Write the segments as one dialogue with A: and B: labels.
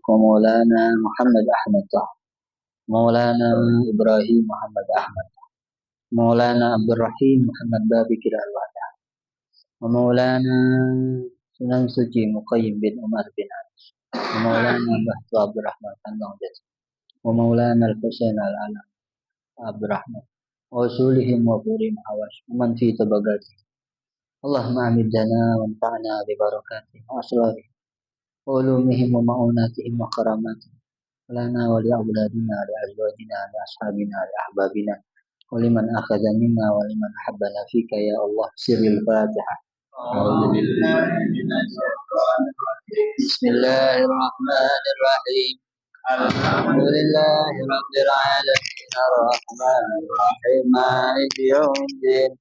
A: ومولانا محمد أحمد طه مولانا إبراهيم محمد أحمد مولانا عبد الرحيم محمد بابكر الوهدى ومولانا سنن سجي مقيم بن عمر بن علي ومولانا بحت عبد الرحمن النهجة ومولانا الحسين العلم عبد الرحمن وأصولهم وفورهم حواش ومن في طبقاته اللهم أمدنا وانفعنا ببركاتهم وأسرارهم وعلومهم ومعوناتهم وكراماتهم لنا ولأولادنا لأزواجنا لأصحابنا لأحبابنا ولمن أخذ منا ولمن أحبنا فيك يا الله سر الفاتحة. أعوذ بالله من الشيطان الرجيم. بسم الله الرحمن الرحيم. الحمد لله رب العالمين الرحمن الرحيم مالك يوم الدين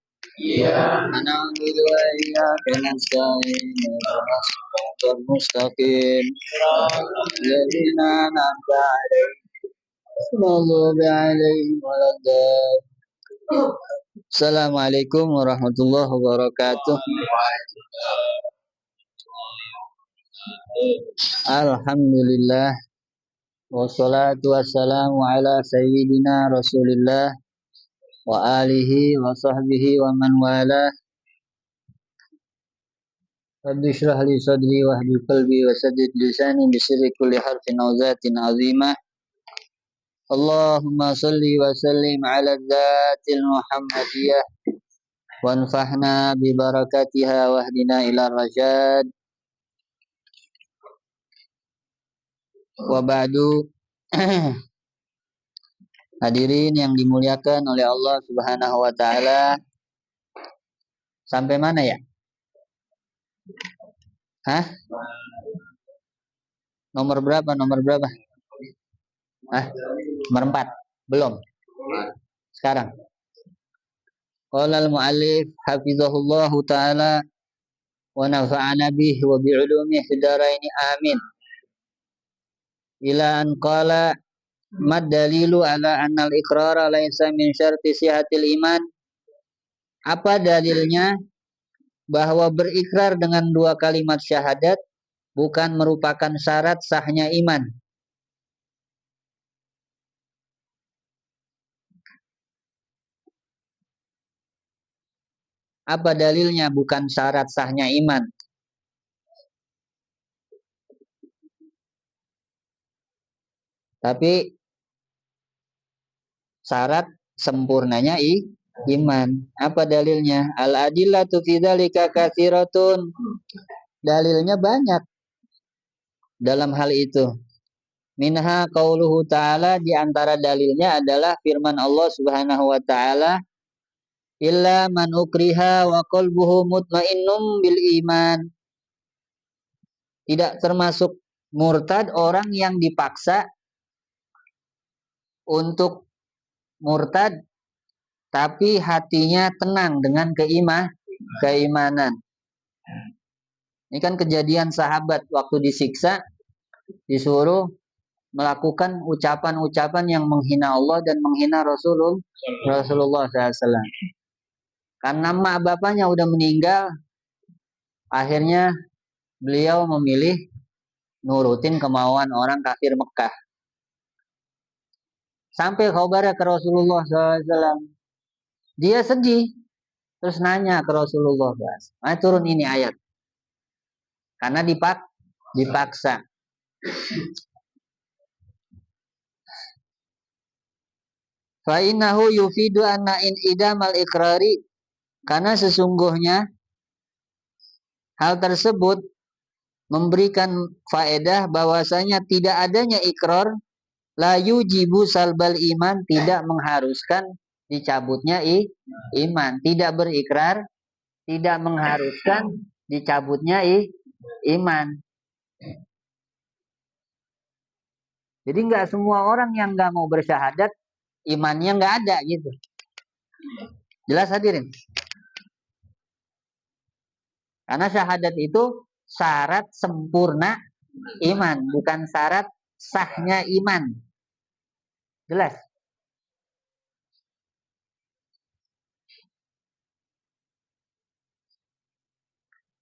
A: إياك نعبد وإياك نستعين اهدنا الصراط المستقيم صراط الذين أنعمت عليهم غير المغضوب عليهم ولا الضالين. Assalamualaikum warahmatullahi wabarakatuh. Alhamdulillah wassalatu wassalamu ala sayyidina Rasulillah wa alihi wa sahbihi wa man wala. Rabbi shrah li sadri wa hdi qalbi wa saddid lisani bi sirri kulli harfin aw zatin azimah. Allahumma salli wa sallim ala dzatil Muhammadiyah wanfa'na bi barakatiha wahdina ila rasyad. Wa ba'du. Hadirin yang dimuliakan oleh Allah Subhanahu wa taala. Sampai mana ya? Hah? Nomor berapa? Nomor 4. Belum. Sekarang. Qala al-muallif hafizahullahu taala wa nafa'ana bihi wa bi ulumihi fid dharain amin. Ila an qala mad dalilu ala anna al-iqrara laysa min syarti sihatil iman. Apa dalilnya bahwa berikrar dengan 2 kalimat syahadat bukan merupakan syarat sahnya iman? Apa dalilnya bukan syarat sahnya iman? Tapi syarat sempurnanya iman. Apa dalilnya? Al-adillatu fi dzalika katsiratun. Dalilnya banyak dalam hal itu. Minha qauluhu ta'ala, di antara dalilnya adalah firman Allah Subhanahu wa taala, illa man ukriha wa qalbuhu mutmainnum bil iman. Tidak termasuk murtad orang yang dipaksa untuk murtad tapi hatinya tenang dengan keimanan. Ini kan kejadian sahabat waktu disiksa, disuruh melakukan ucapan-ucapan yang menghina Allah dan menghina Rasulullah SAW. Karena mak bapaknya udah meninggal, akhirnya beliau memilih nurutin kemauan orang kafir Mekah. Sampai khabarnya ke Rasulullah SAW. Dia sedih. Terus nanya ke Rasulullah SAW. Turun ini ayat. Karena dipaksa. Fa innahu yufidu anna in idamal ikrari. Karena sesungguhnya hal tersebut memberikan faedah bahwasanya tidak adanya ikrar la yujibu salbal iman, tidak mengharuskan dicabutnya iman. Tidak berikrar tidak mengharuskan dicabutnya iman. Jadi nggak semua orang yang nggak mau bersyahadat imannya nggak ada gitu. Jelas hadirin? Karena syahadat itu syarat sempurna iman, bukan syarat sahnya iman. Jelas?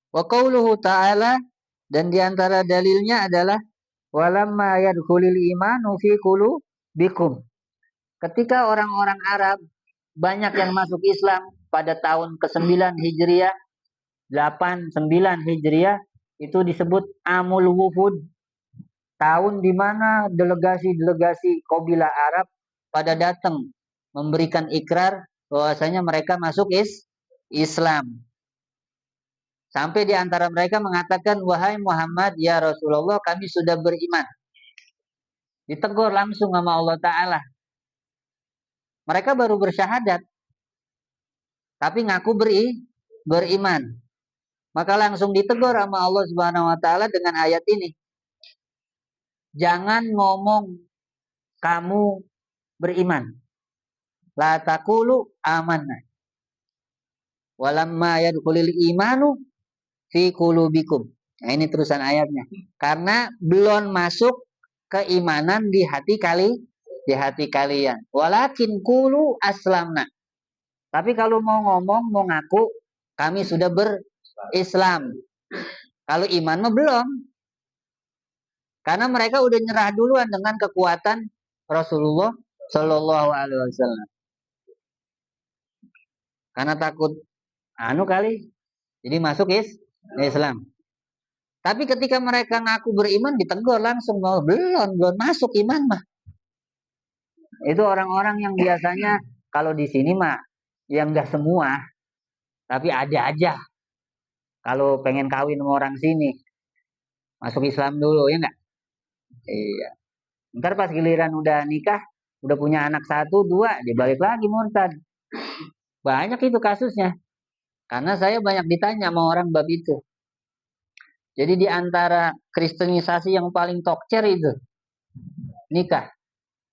A: Wa qauluhu ta'ala, dan diantara dalilnya adalah Walamma yadkhulul imanu fi qulubikum. Ketika orang-orang Arab banyak yang masuk Islam pada tahun ke-9 Hijriah, 8, 9 Hijriah, itu disebut Amul Wufud, tahun di mana delegasi-delegasi kabilah Arab pada datang memberikan ikrar bahwasanya mereka masuk Islam. Sampai di antara mereka mengatakan, wahai Muhammad, ya Rasulullah, kami sudah beriman. Ditegur langsung sama Allah Ta'ala. Mereka baru bersyahadat, tapi ngaku beriman. Maka langsung ditegur sama Allah Subhanahu Wa Ta'ala dengan ayat ini. Jangan ngomong kamu beriman. La taqulu amanna. Walamma yadkhulul imanu fi qulubikum. Nah, ini terusan ayatnya. Karena belum masuk keimanan di hati kalian. Walakin qulu aslamna. Tapi kalau mau ngomong, mau ngaku, kami sudah berislam. Kalau iman mah belum. Karena mereka udah nyerah duluan dengan kekuatan Rasulullah Shallallahu Alaihi Wasallam. Karena takut kali, jadi masuk Islam. Tapi ketika mereka ngaku beriman, ditegur langsung, oh, belum masuk iman mah. Itu orang-orang yang biasanya kalau di sini mah yang enggak semua, tapi ada aja. Kalau pengen kawin sama orang sini, masuk Islam dulu, ya enggak? Iya. Ntar pas giliran udah nikah, udah punya anak 1, 2, dia balik lagi murtad. Banyak itu kasusnya. Karena saya banyak ditanya sama orang bab itu. Jadi di antara kristenisasi yang paling tokcer itu nikah.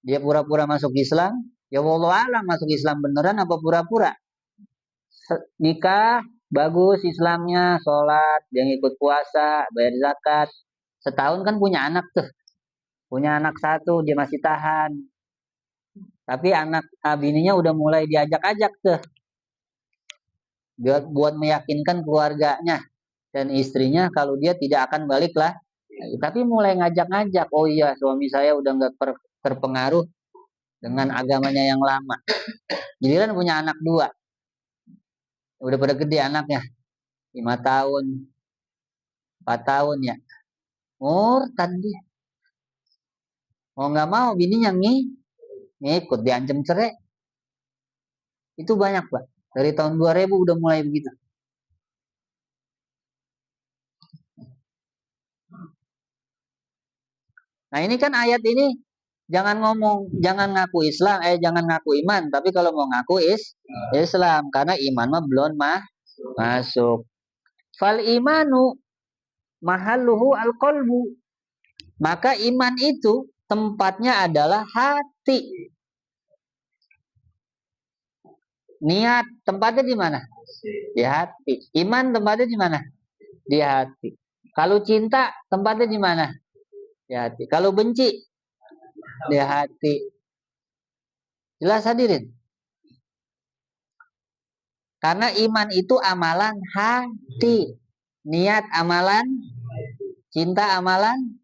A: Dia pura-pura masuk Islam, ya wallah alam masuk Islam beneran apa pura-pura. Nikah bagus Islamnya, sholat, dia ngikut puasa, bayar zakat. Setahun kan punya anak tuh. Punya anak 1, dia masih tahan. Tapi anak bininya udah mulai diajak-ajak tuh. Buat meyakinkan keluarganya dan istrinya kalau dia tidak akan balik lah. Tapi mulai ngajak-ngajak, oh iya suami saya udah nggak terpengaruh dengan agamanya yang lama. Giliran punya anak 2, udah pada gede anaknya, 5 tahun, 4 tahun ya, murtad dia. Mau nggak mau bininya ngikut, diancam cerai. Itu banyak Pak. Dari tahun 2000 udah mulai begitu. Nah ini kan ayat ini jangan ngomong, jangan ngaku Islam, jangan ngaku iman, tapi kalau mau ngaku Islam, karena iman mah belum masuk. Fal imanu mahalluhu al-qalbu. Maka iman itu tempatnya adalah hati. Niat tempatnya di mana? Di hati. Iman tempatnya di mana? Di hati. Kalau cinta tempatnya di mana? Di hati. Kalau benci di hati. Jelas hadirin? Karena iman itu amalan hati. Niat amalan, cinta amalan,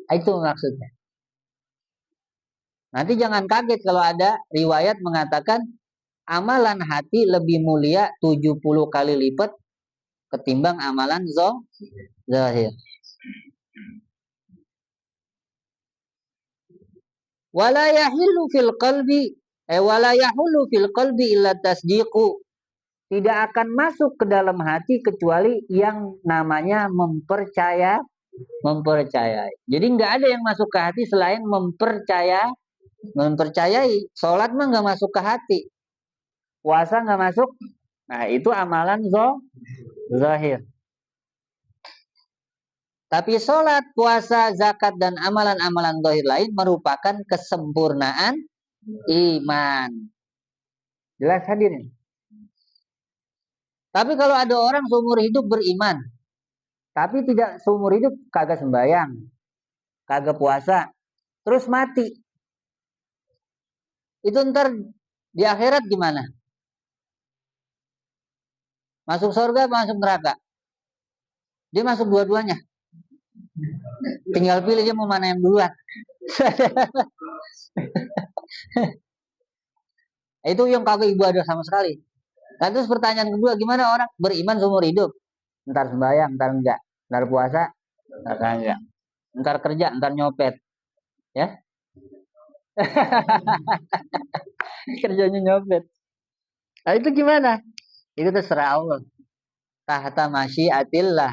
A: itu maksudnya. Nanti jangan kaget kalau ada riwayat mengatakan amalan hati lebih mulia 70 kali lipat ketimbang amalan zahir. Wala yahillu fil qalbi wala yahullu fil qalbi illa tasdiqu. Tidak akan masuk ke dalam hati kecuali yang namanya mempercayai. Jadi nggak ada yang masuk ke hati selain mempercayai. Sholat mah nggak masuk ke hati, puasa nggak masuk. Nah itu amalan zahir. Tapi sholat, puasa, zakat, dan amalan-amalan zahir lain merupakan kesempurnaan iman. Jelas hadirin? Tapi kalau ada orang seumur hidup beriman, tapi tidak seumur hidup kagak sembahyang, kagak puasa, terus mati, itu ntar di akhirat gimana? Masuk surga apa masuk neraka? Dia masuk dua-duanya. Tinggal pilih dia mau mana yang duluan. Itu yang kagak ibadah sama sekali. Nah, terus pertanyaan kedua, gimana orang beriman seumur hidup? Ntar sembahyang, ntar enggak. Ntar puasa, ntar enggak. Ntar kerja, ntar nyopet. Ya, kerjanya nyopet. Nah, itu gimana? Itu terserah Allah. Tahta masyiatillah.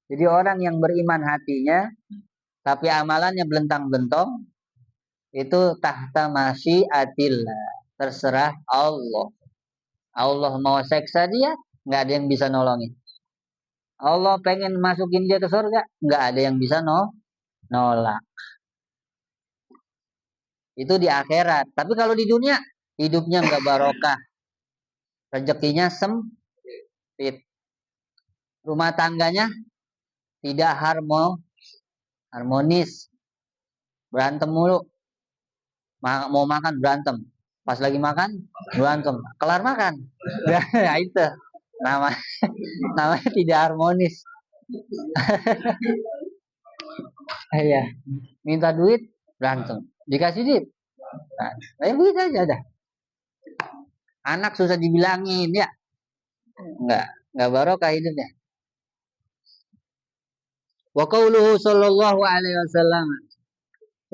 A: Jadi orang yang beriman hatinya, tapi amalannya belentang-belentong, itu tahta masyiatillah. Terserah Allah. Allah mau seksa dia, nggak ada yang bisa nolongin. Allah pengen masukin dia ke surga, nggak ada yang bisa nolak. Itu di akhirat. Tapi kalau di dunia, hidupnya nggak barokah, rezekinya sempit, rumah tangganya tidak harmonis, berantem mulu, mau makan berantem, pas lagi makan berantem, kelar makan, ya itu nama namanya tidak harmonis. Ya, minta duit berantem, dikasih duit, nah, duit aja dah. Anak susah dibilangin ya, nggak barokah hidupnya. Wa qauluhu sallallahu alaihi wasallam,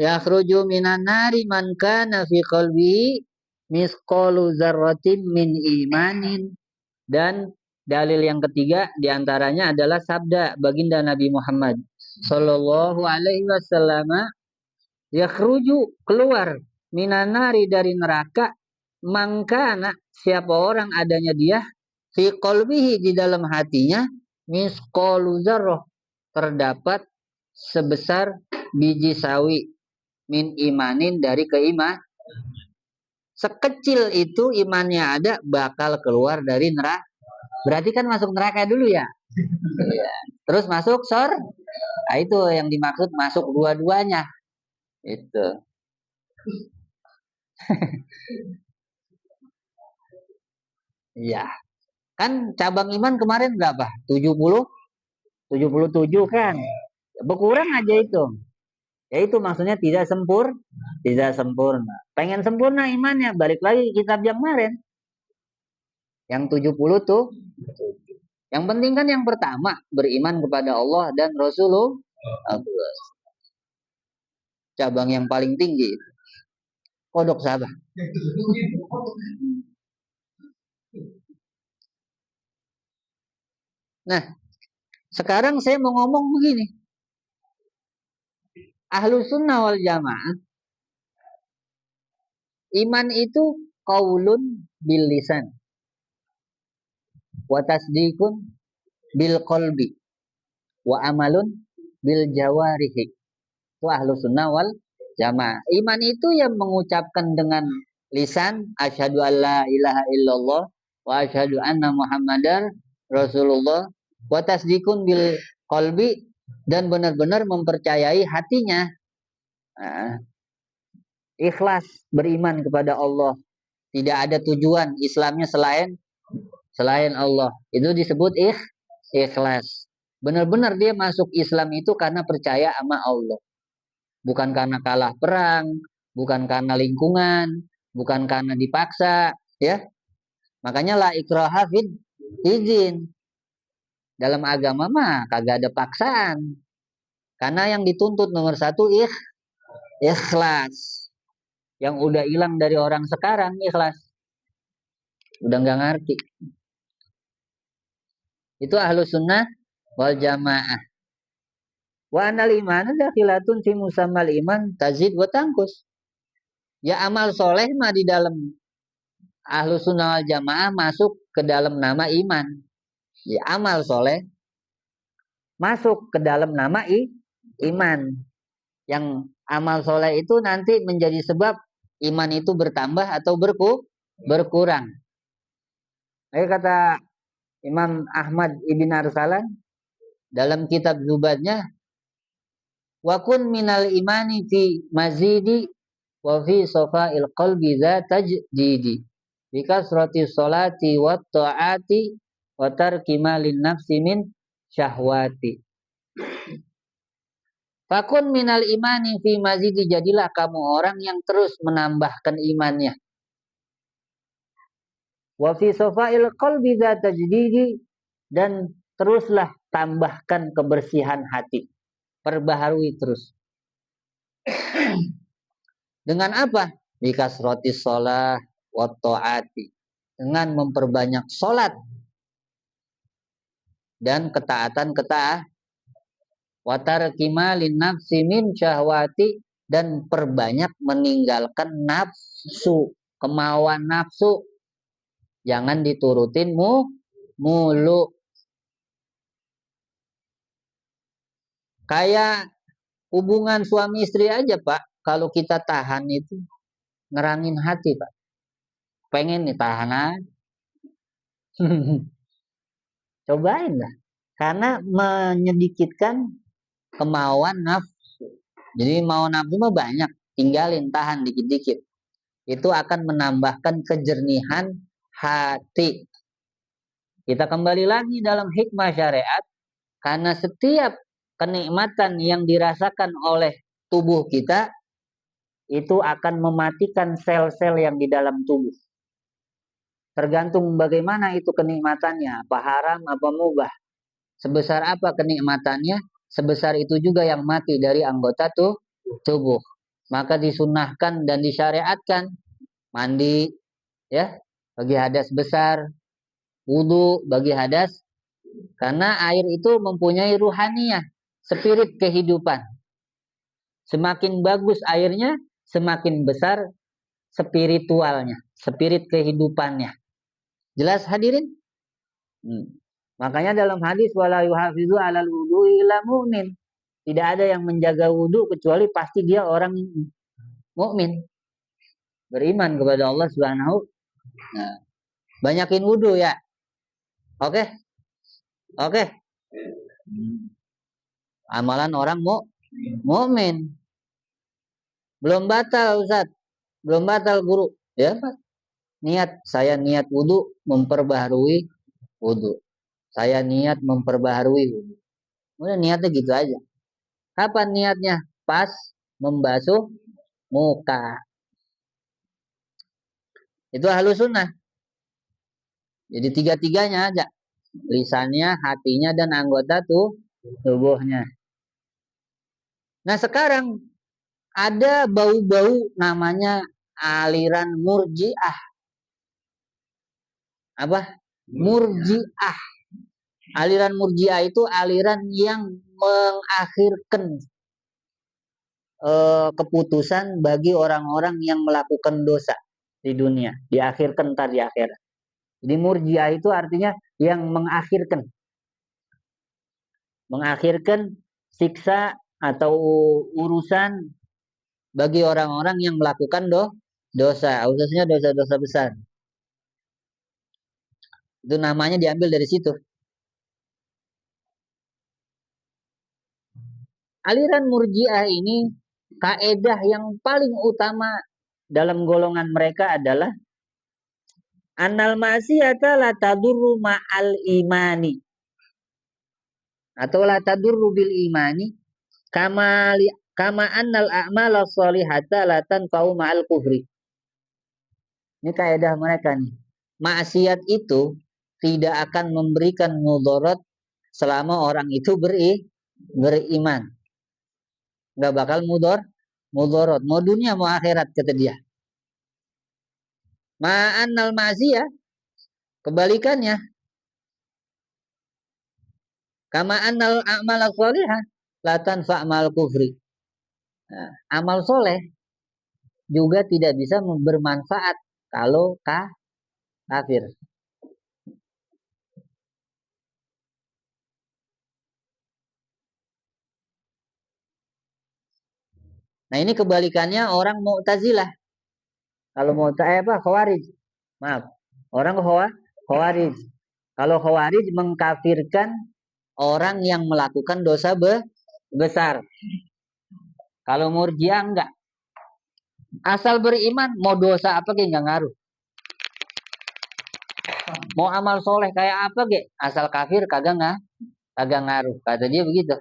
A: yakhruju minan nari man kana fi qalbi misqalu dzarratin min imanin. Dan dalil yang ketiga diantaranya adalah sabda baginda Nabi Muhammad sallallahu alaihi wasallam, yakhruju keluar minan nari dari neraka mangkana siapa orang adanya dia fi qalbihi di dalam hatinya misqalu dzarrah terdapat sebesar biji sawi min imanin dari keiman. Sekecil itu imannya ada bakal keluar dari neraka. Berarti kan masuk neraka dulu ya. Iya. Terus masuk nah itu yang dimaksud masuk dua-duanya. Itu. Iya. Kan cabang iman kemarin berapa? 77 kan. Berkurang aja itu. Ya itu maksudnya tidak sempurna. Pengen sempurna imannya, balik lagi kitab yang kemarin. Yang 70 tuh. Yang penting kan yang pertama, beriman kepada Allah dan Rasulullah. Cabang yang paling tinggi. Kodok sahabat. Nah, sekarang saya mau ngomong begini. Ahlu sunnah wal jamaah, iman itu qaulun bil lisan, wa tasdikun bil qalbi, wa amalun bil jawarihi. Itu ahlu sunnah wal jamaah. Iman itu yang mengucapkan dengan lisan, asyhadu alla ilaha illallah, wa asyhadu anna muhammadar rasulullah, wa tasdikun bil qalbi, dan benar-benar mempercayai hatinya. Nah, ikhlas beriman kepada Allah, tidak ada tujuan Islamnya selain Allah, itu disebut ikhlas. Benar-benar dia masuk Islam itu karena percaya sama Allah, bukan karena kalah perang, bukan karena lingkungan, bukan karena dipaksa, ya. Makanya la ikraha fid izin, dalam agama mah kagak ada paksaan, karena yang dituntut nomor satu ikhlas. Yang udah hilang dari orang sekarang ikhlas, udah nggak ngerti. Itu ahlu sunnah wal jamaah. Wa anal iman dakhilatun fi musammal iman tazid wa tangkus. Ya amal soleh mah di dalam ahlu sunnah wal jamaah masuk ke dalam nama iman. Ya amal soleh masuk ke dalam nama iman. Yang amal soleh itu nanti menjadi sebab iman itu bertambah atau berkurang. Ini kata Imam Ahmad Ibn Arsalan dalam kitab Zubadnya, wa kun minal imani fi mazidi wa fi safa'il qalbi za tajdidi bi kasrati sholati wa ta'ati wa tarki malin nafsi min syahwati. Fakun minal imani fi mazidi, jadilah kamu orang yang terus menambahkan imannya. Wa fi safail qalbi tajdidi, dan teruslah tambahkan kebersihan hati. Perbaharui terus. Dengan apa? Bikasrotis sholah wa ta'ati. Dengan memperbanyak sholat dan ketaatan-ketaatan. Wa tarkima lin nafsi min syahwati, dan perbanyak meninggalkan nafsu, kemauan nafsu. Jangan diturutin mulu. Kayak hubungan suami istri aja, Pak. Kalau kita tahan itu ngerangin hati, Pak. Pengen nih tahan aja. Cobain lah. Karena menyedikitkan kemauan nafsu. Jadi mau nafsu mah banyak, tinggalin, tahan dikit-dikit. Itu akan menambahkan kejernihan hati. Kita kembali lagi dalam hikmah syariat, karena setiap kenikmatan yang dirasakan oleh tubuh kita itu akan mematikan sel-sel yang di dalam tubuh. Tergantung bagaimana itu kenikmatannya, apa haram, apa mubah. Sebesar apa kenikmatannya, sebesar itu juga yang mati dari anggota tubuh. Maka disunahkan dan disyariatkan mandi, ya, bagi hadas besar, wudu bagi hadas, karena air itu mempunyai ruhaniyah, spirit kehidupan. Semakin bagus airnya, semakin besar spiritualnya, spirit kehidupannya. Jelas hadirin? Makanya dalam hadis wala yuhafizu 'alal wudu'i illa mu'min. Tidak ada yang menjaga wudhu kecuali pasti dia orang mukmin, beriman kepada Allah Subhanahu. Nah, banyakin wudhu ya. Oke? Oke. Amalan orang mukmin. Belum batal, Ustaz. Belum batal, Guru. Ya, Pak. Saya niat wudhu, memperbaharui wudhu. Saya niat memperbaharui wudhu. Udah niatnya gitu aja. Kapan niatnya? Pas membasuh muka. Itu ahlus sunnah. Jadi tiga-tiganya aja. Lisannya, hatinya, dan anggota tubuhnya. Nah sekarang ada bau-bau namanya aliran murji'ah. Apa? Murji'ah. Aliran murji'ah itu aliran yang mengakhirkan keputusan bagi orang-orang yang melakukan dosa di dunia. Diakhirkan ntar di akhirat. Jadi murji'ah itu artinya yang mengakhirkan siksa atau urusan bagi orang-orang yang melakukan dosa, khususnya dosa-dosa besar. Itu namanya diambil dari situ. Aliran murji'ah ini, kaedah yang paling utama dalam golongan mereka adalah annal ma'siyata la tadurru ma'al imani, atau la tadurru bil imani kama annal a'mala sholihata la tanfa'u ma'al kufri. Ini kaedah mereka nih. Maksiat itu tidak akan memberikan mudarat selama orang itu beriman. Nggak bakal mudarat. Mau dunia mau akhirat, kata dia. Ma'annal ma'siyah, kebalikannya. Kama annal a'mal sholihah la tanfa' ma'al kufri. Nah, amal soleh juga tidak bisa bermanfaat kalau kafir. Nah ini kebalikannya orang Mu'tazilah. Kalau Khawarij. Maaf. Orang Khawarij. Kalau Khawarij mengkafirkan orang yang melakukan dosa besar. Kalau Murji'ah enggak. Asal beriman, mau dosa apa ke enggak ngaruh. Mau amal soleh kayak apa ke, asal kafir kagak ngaruh. Kata dia begitu.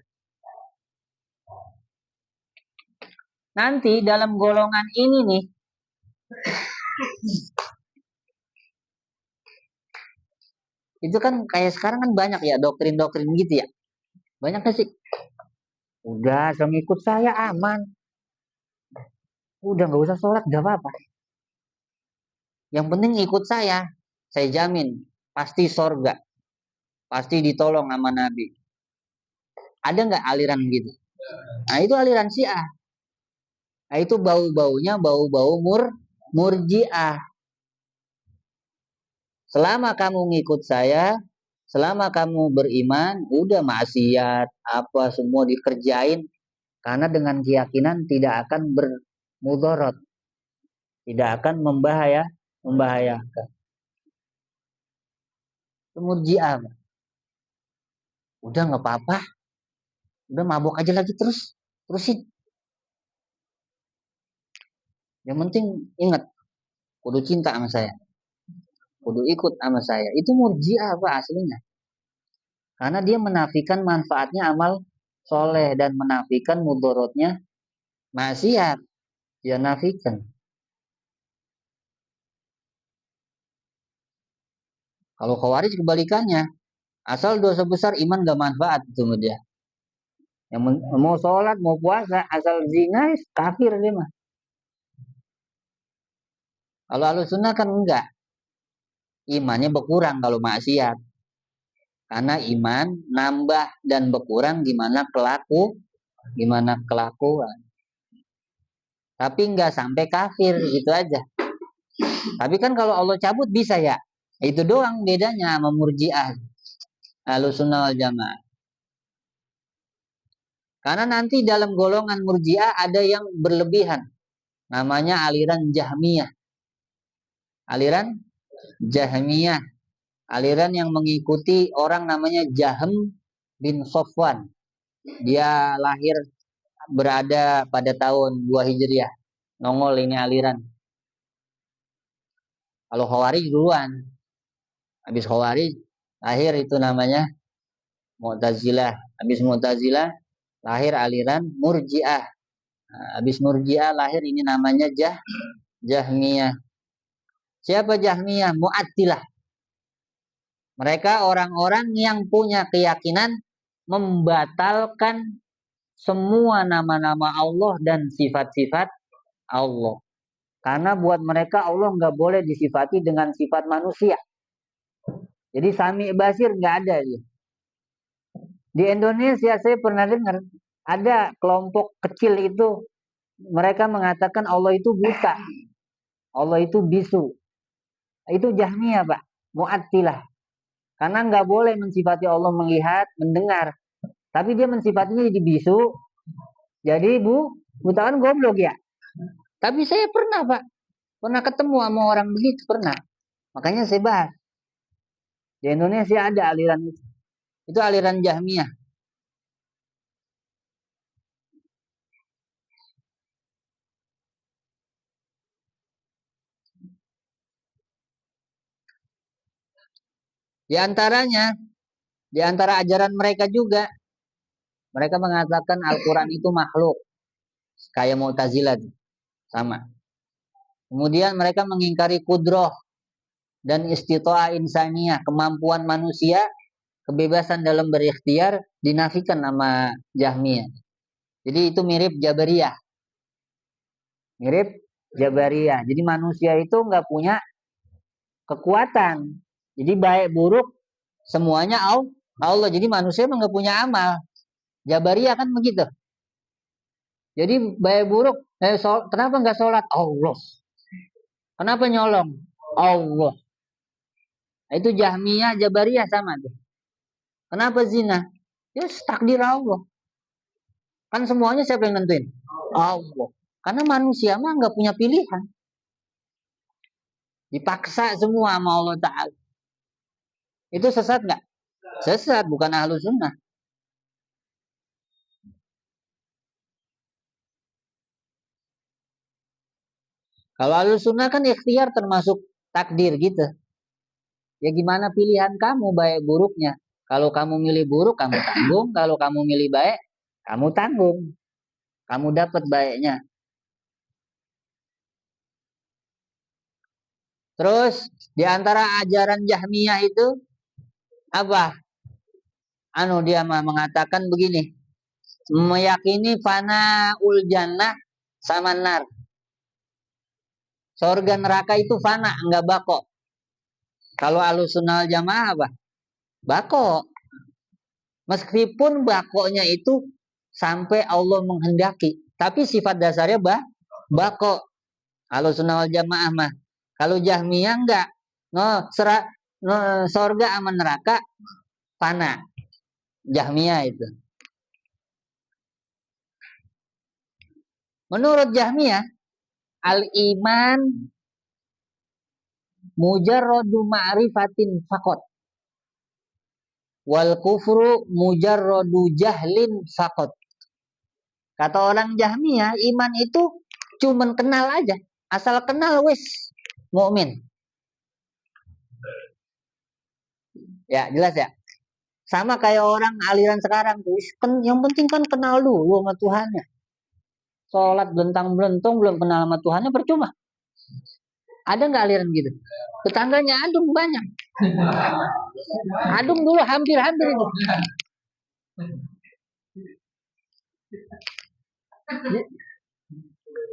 A: Nanti dalam golongan ini nih, itu kan kayak sekarang kan banyak ya doktrin-doktrin gitu ya. Banyak gak sih? Udah, sama ikut saya aman. Udah nggak usah sholat, gak apa-apa. Yang penting ikut saya jamin pasti sorga, pasti ditolong sama Nabi. Ada nggak aliran gitu? Nah itu aliran Syiah. Nah itu bau-baunya bau-bau murjiah. Selama kamu ngikut saya, selama kamu beriman, udah maksiat apa semua dikerjain karena dengan keyakinan tidak akan bermudarat, tidak akan membahayakan. Murjiah, udah nggak apa-apa, udah mabok aja lagi terusin. Yang penting ingat, kudu cinta sama saya, kudu ikut sama saya. Itu murjiah apa aslinya? Karena dia menafikan manfaatnya amal soleh dan menafikan mudorotnya maksiat. Dia nafikan. Kalau khawarij kebalikannya, asal dosa besar iman gak manfaat itu dia. Yang mau sholat mau puasa asal zina kafir dia mah. Kalau Ahlussunnah kan enggak, imannya berkurang kalau maksiat. Karena iman nambah dan berkurang gimana kelakuan. Tapi nggak sampai kafir gitu aja. Tapi kan kalau Allah cabut bisa ya. Itu doang bedanya sama murjiah. Ahlussunnah wal jamaah. Karena nanti dalam golongan murjiah ada yang berlebihan. Namanya aliran Jahmiyah. Aliran Jahmiyah. Aliran yang mengikuti orang namanya Jahm bin Sofwan. Dia lahir berada pada tahun 2 Hijriah. Nongol ini aliran. Kalau Khawarij duluan. Habis Khawarij lahir itu namanya Mu'tazilah. Habis Mu'tazilah lahir aliran Murji'ah. Nah, habis Murji'ah lahir ini namanya Jahmiyah. Siapa Jahmiyah? Mu'attilah. Mereka orang-orang yang punya keyakinan membatalkan semua nama-nama Allah dan sifat-sifat Allah. Karena buat mereka Allah nggak boleh disifati dengan sifat manusia. Jadi Sami Basir nggak ada dia. Di Indonesia saya pernah dengar ada kelompok kecil itu mereka mengatakan Allah itu buta, Allah itu bisu. Itu Jahmiyah Pak, Mu'attilah. Karena nggak boleh mensifati Allah melihat, mendengar. Tapi dia mensifatinya jadi bisu, jadi buta kan goblok ya. Tapi saya pernah Pak, pernah ketemu sama orang begitu, pernah. Makanya saya bahas. Di Indonesia ada aliran itu. Itu aliran Jahmiyah. Di antaranya, di antara ajaran mereka juga, mereka mengatakan Al-Quran itu makhluk. Kayak Mu'tazilah sama. Kemudian mereka mengingkari kudroh dan istitoah insaniyah, kemampuan manusia, kebebasan dalam berikhtiar dinafikan nama Jahmiyah. Jadi itu mirip Jabariyah. Mirip Jabariyah. Jadi manusia itu nggak punya kekuatan. Jadi baik buruk semuanya Allah. Jadi manusia nggak punya amal. Jabariyah kan begitu. Jadi baik buruk, kenapa nggak sholat? Allah. Kenapa nyolong? Allah. Nah, itu Jahmiyah, Jabariyah sama tuh. Kenapa zina? Ya takdir Allah. Kan semuanya siapa yang nentuin? Allah. Karena manusia mah nggak punya pilihan. Dipaksa semua sama Allah Ta'ala. Itu sesat nggak? Sesat, bukan ahlu sunnah. Kalau ahlu sunnah kan ikhtiar termasuk takdir gitu. Ya gimana pilihan kamu baik buruknya. Kalau kamu milih buruk, kamu tanggung. Kalau kamu milih baik, kamu tanggung. Kamu dapat baiknya. Terus di antara ajaran Jahmiyah itu apa? Dia mengatakan begini, meyakini fana ul jannah sama nar. Surga neraka itu fana, enggak bako. Kalau Ahlussunnah Jamaah apa? Bako. Meskipun bakonya itu sampai Allah menghendaki, tapi sifat dasarnya bako. Ahlussunnah wal Jamaah mah. Kalau Jahmiyah enggak. No, no, surga sama neraka fana. Jahmiyah itu. Menurut Jahmiyah, al-iman mujarradu ma'rifatin fakot. Wal kufru mujarradu jahlin fakot. Kata orang Jahmiyah, iman itu cuman kenal aja. Asal kenal wis mukmin. Ya, jelas ya. Sama kayak orang aliran sekarang tuh, yang penting kan kenal dulu sama Tuhannya. Sholat belentang-belentung belum kenal sama Tuhannya percuma. Ada nggak aliran gitu? Tetangganya adung banyak. Adung dulu hampir-hampir itu.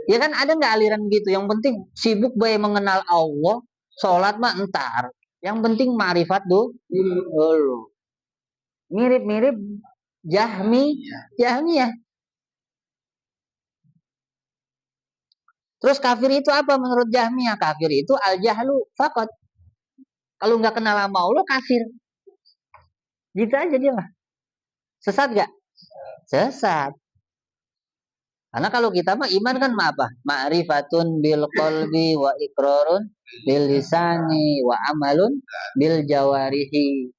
A: Ya kan ada nggak aliran gitu? Yang penting sibuk baik mengenal Allah, sholat mah entar. Yang penting ma'rifat dulu. Mirip-mirip Jahmiyah. Terus kafir itu apa menurut Jahmiyah? Kafir itu al-jahlu fakot. Kalau nggak kenal sama Allah kafir. Gitu aja dia mah. Sesat gak? Sesat. Karena kalau kita mah iman kan apa? Ma'rifatun bil qalbi wa iqrarun bil lisani wa amalun bil jawarihi.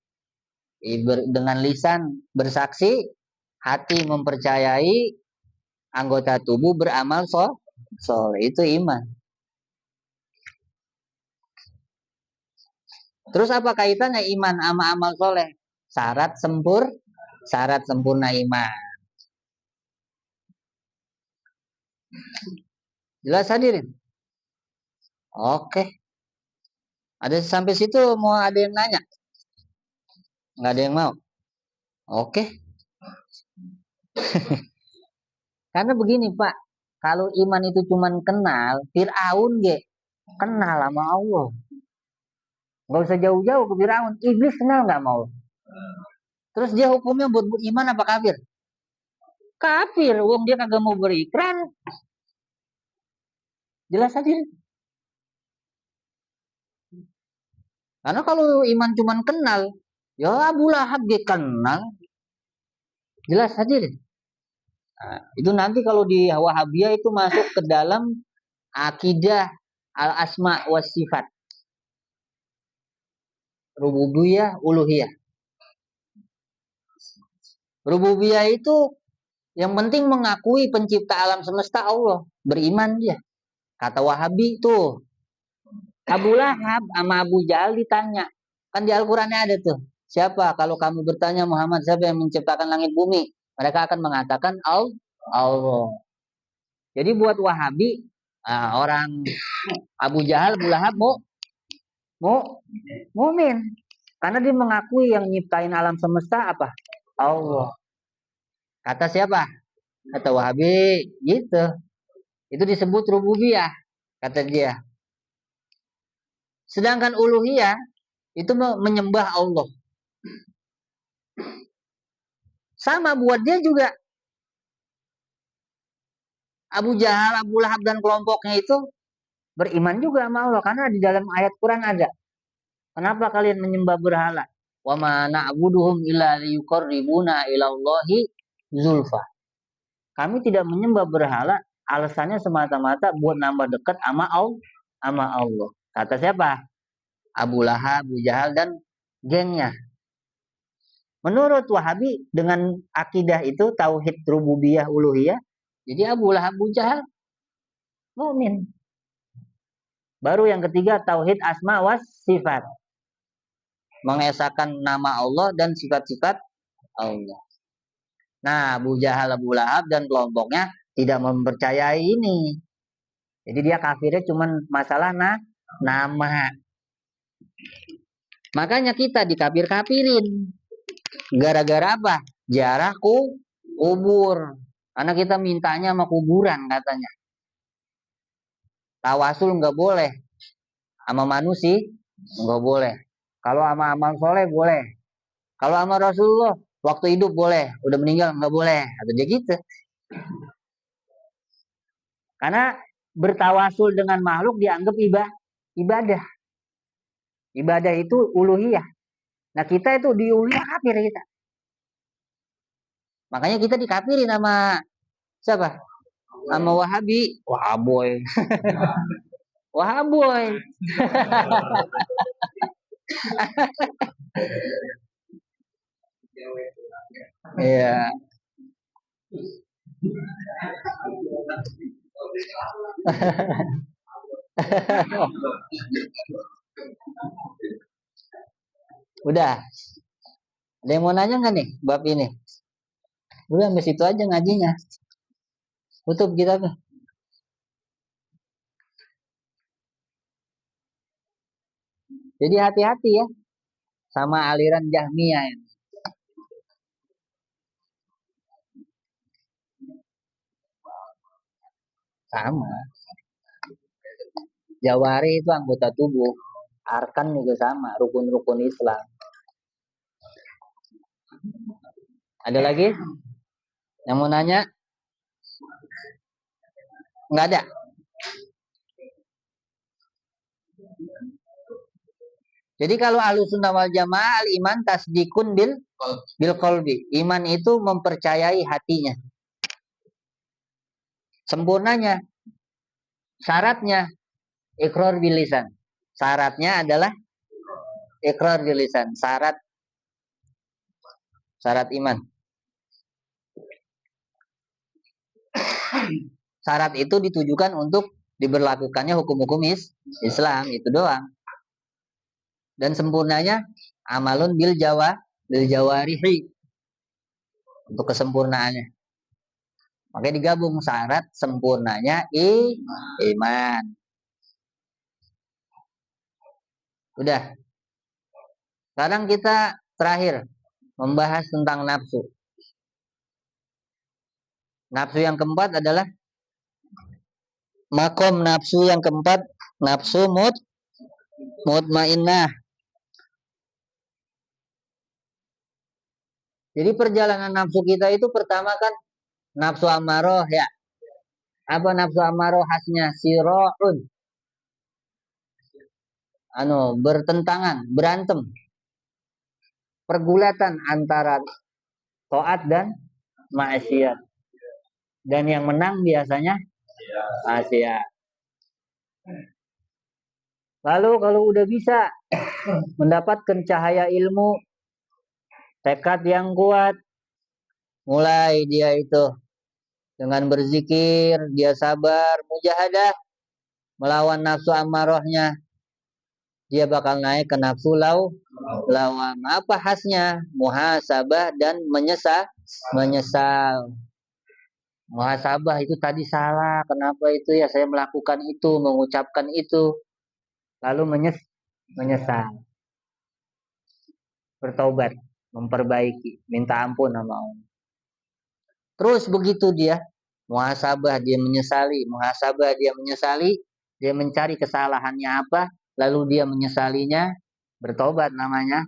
A: Dengan lisan bersaksi, hati mempercayai, anggota tubuh beramal soleh. Itu iman. Terus apa kaitannya iman sama amal soleh? Syarat sempurna iman. Jelas hadirin? Oke. Ada sampai situ mau ada yang nanya? Nggak ada yang mau? Oke. Karena begini Pak, kalau iman itu cuman kenal, Fir'aun kenal sama Allah. Nggak usah jauh-jauh ke Fir'aun. Iblis kenal nggak mau? Terus dia hukumnya buat iman apa kafir? Kafir, wong dia kagak mau berikrar. Jelas aja. Karena kalau iman cuman kenal, ya Abu Lahab dia kenal. Jelas aja deh. Nah, itu nanti kalau di Wahabiyah itu masuk ke dalam akidah al-asma wa sifat. Rububiyah, uluhiyah. Rububiyah itu yang penting mengakui pencipta alam semesta Allah. Beriman dia. Kata Wahabi tuh. Abu Lahab sama Abu Jahal ditanya. Kan di Al-Qurannya ada tuh. Siapa kalau kamu bertanya Muhammad siapa yang menciptakan langit bumi? Mereka akan mengatakan Allah. Jadi buat Wahabi, orang Abu Jahal, Abu Lahab mau mumin. Karena dia mengakui yang nyiptain alam semesta apa? Allah. Kata siapa? Kata Wahabi, gitu. Itu disebut rububiyah, kata dia. Sedangkan uluhiyah itu menyembah Allah. Sama buat dia juga. Abu Jahal, Abu Lahab dan kelompoknya itu beriman juga sama Allah karena di dalam ayat Quran ada. Kenapa kalian menyembah berhala? Wa ma na'buduhum illa liyuqarribuna ilallahi zulfa. Kami tidak menyembah berhala, alasannya semata-mata buat nambah dekat sama Allah. Kata siapa? Abu Lahab, Abu Jahal dan gengnya. Menurut Wahabi dengan akidah itu tauhid rububiyah uluhiyah, jadi Abu Lahab, Abu Jahal mukmin. Baru yang ketiga tauhid asma was sifat. Mengesahkan nama Allah dan sifat-sifat Allah. Nah, Abu Jahal, Abu Lahab dan kelompoknya tidak mempercayai ini. Jadi dia kafirnya cuma masalah nama. Makanya kita dikafir-kafirin. Gara-gara apa? Ziarah kubur. Karena kita mintanya sama kuburan katanya. Tawasul nggak boleh. Sama manusia nggak boleh. Kalau sama amal soleh boleh. Kalau sama Rasulullah waktu hidup boleh. Udah meninggal nggak boleh. Atau dia gitu. Karena bertawasul dengan makhluk dianggap ibadah. Ibadah itu uluhiyah. Nah kita itu di uluhiyah kafir kita. Makanya kita dikafirin sama siapa? Sama Wahabi. Wahaboy. Wahaboy. Iya. Udah. Ada yang mau nanya nggak nih bab ini? Udah sampai situ aja ngajinya. Tutup kita tuh. Jadi hati-hati ya sama aliran Jahmiyah ini. Sama. Jawari itu anggota tubuh. Arkan juga sama, rukun-rukun Islam. Ada lagi yang mau nanya? Nggak ada. Jadi kalau Ahlussunnah wal Jamaah al iman tasdikun bil qalbi. Iman itu mempercayai hatinya. Sempurnanya, syaratnya ikrar bil lisan. Syaratnya adalah ikrar bil lisan. Syarat iman. Syarat itu ditujukan untuk diberlakukannya hukum-hukum Islam itu doang. Dan sempurnanya amalun bil jawarihi untuk kesempurnaannya. Makanya digabung syarat sempurnanya iman. Udah. Sekarang kita terakhir membahas tentang nafsu. Nafsu yang keempat adalah makom nafsu yang keempat, nafsu mutmainnah. Jadi perjalanan nafsu kita itu pertama kan nafsu amaroh ya. Apa nafsu amaroh khasnya? Siro'un. Bertentangan, berantem. Pergulatan antara taat dan maksiat. Dan yang menang biasanya maksiat. Lalu kalau udah bisa mendapatkan cahaya ilmu, tekad yang kuat, mulai dia itu dengan berzikir, dia sabar, mujahadah, melawan nafsu amarahnya, dia bakal naik ke nafsu lawam. Apa khasnya? Muhasabah dan menyesal. Muhasabah itu tadi salah, kenapa itu ya saya melakukan itu, mengucapkan itu, lalu menyesal, bertobat, memperbaiki, minta ampun sama Allah. Terus begitu dia muhasabah, dia menyesali, dia mencari kesalahannya apa, lalu dia menyesalinya, bertobat namanya,